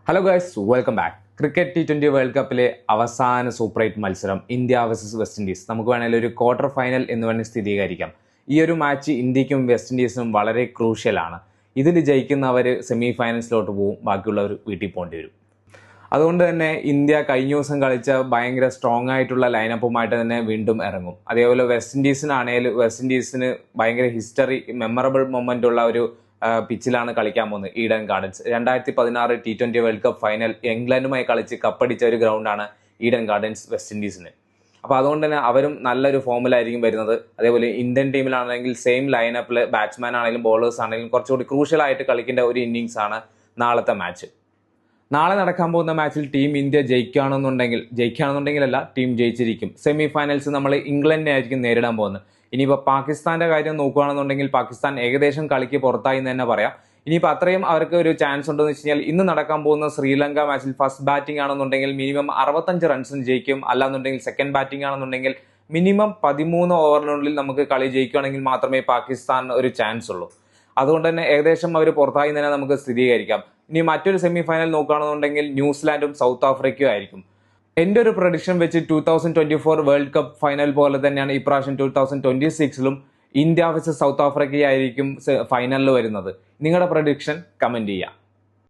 Hello guys, welcome back. Cricket T20 world കപ്പിലെ അവസാന super 8 മത്സരം ഇന്ത്യ വേഴ്സസ് വെസ്റ്റ് ഇൻഡീസ്. നമുക്ക് വേണമെങ്കിൽ ഒരു ക്വാർട്ടർ ഫൈനൽ എന്ന് വേണമെങ്കിൽ സ്ഥിരീകരിക്കാം. ഈ ഒരു മാച്ച് ഇന്ത്യക്കും വെസ്റ്റ് ഇൻഡീസിനും വളരെ ക്രൂഷ്യലാണ്. ഇതിൽ ജയിക്കുന്നവർ സെമി ഫൈനൽസിലോട്ട് പോകും, ബാക്കിയുള്ളവർ വീട്ടിൽ പോകേണ്ടി വരും. അതുകൊണ്ട് തന്നെ ഇന്ത്യ കഴിഞ്ഞ ദിവസം കളിച്ച ഭയങ്കര സ്ട്രോങ് ആയിട്ടുള്ള ലൈനപ്പുമായിട്ട് തന്നെ വീണ്ടും ഇറങ്ങും. അതേപോലെ വെസ്റ്റ് ഇൻഡീസിന് ഭയങ്കര ഹിസ്റ്ററി മെമ്മറബിൾ മൊമെന്റ് ഉള്ള ഒരു പിച്ചിലാണ് കളിക്കാൻ പോകുന്നത്. Eden Gardens 2016 T20 world cup final ഇംഗ്ലണ്ടുമായി കളിച്ച് കപ്പടിച്ച ഒരു ഗ്രൗണ്ടാണ് ഈഡൻ ഗാർഡൻസ് വെസ്റ്റ് ഇൻഡീസിന്. അപ്പോൾ അതുകൊണ്ട് തന്നെ അവരും നല്ലൊരു ഫോമിലായിരിക്കും വരുന്നത്. അതേപോലെ ഇന്ത്യൻ ടീമിലാണെങ്കിൽ സെയിം ലൈനപ്പിൽ ബാറ്റ്സ്മാൻ ആണെങ്കിലും ബോളേഴ്സ് ആണെങ്കിലും കുറച്ചുകൂടി ക്രൂഷ്യൽ ആയിട്ട് കളിക്കേണ്ട ഒരു ഇന്നിങ്സ് ആണ് നാളത്തെ മാച്ച്. നാളെ നടക്കാൻ പോകുന്ന മാച്ചിൽ ടീം ഇന്ത്യ ജയിക്കുകയാണെന്നുണ്ടെങ്കിലല്ല, ടീം ജയിച്ചിരിക്കും. സെമി ഫൈനൽസ് നമ്മൾ ഇംഗ്ലണ്ടിനെ ആയിരിക്കും നേരിടാൻ പോകുന്നത്. ഇനിയിപ്പോൾ പാകിസ്ഥാന്റെ കാര്യം നോക്കുകയാണെന്നുണ്ടെങ്കിൽ പാകിസ്ഥാൻ ഏകദേശം കളിക്ക് പുറത്തായി എന്ന് തന്നെ പറയാം. ഇനിയിപ്പോൾ അത്രയും അവർക്ക് ഒരു ചാൻസ് ഉണ്ടെന്ന് വെച്ച് കഴിഞ്ഞാൽ ഇന്ന് നടക്കാൻ പോകുന്ന ശ്രീലങ്ക മാച്ചിൽ ഫസ്റ്റ് ബാറ്റിംഗ് ആണെന്നുണ്ടെങ്കിൽ മിനിമം 65 റൺസിന് ജയിക്കും. അല്ലാന്നുണ്ടെങ്കിൽ സെക്കൻഡ് ബാറ്റിംഗ് ആണെന്നുണ്ടെങ്കിൽ മിനിമം 13 ഓവറിനുള്ളിൽ നമുക്ക് കളി ജയിക്കുകയാണെങ്കിൽ മാത്രമേ പാകിസ്ഥാൻ ഒരു ചാൻസ് ഉള്ളൂ. അതുകൊണ്ട് തന്നെ ഏകദേശം അവർ പുറത്തായി തന്നെ നമുക്ക് സ്ഥിരീകരിക്കാം. ഇനി മറ്റൊരു സെമി ഫൈനൽ നോക്കുകയാണെന്നുണ്ടെങ്കിൽ ന്യൂസിലാൻഡും സൗത്ത് ആഫ്രിക്കയും ആയിരിക്കും. എൻ്റെ ഒരു പ്രഡിക്ഷൻ വെച്ച് 2024 വേൾഡ് കപ്പ് ഫൈനൽ പോലെ തന്നെയാണ് ഇപ്രാവശ്യം 2026 ഇന്ത്യ വേഴ്സസ് സൗത്ത് ആഫ്രിക്ക ആയിരിക്കും ഫൈനലിൽ വരുന്നത്. നിങ്ങളുടെ പ്രഡിക്ഷൻ കമന്റ് ചെയ്യാം.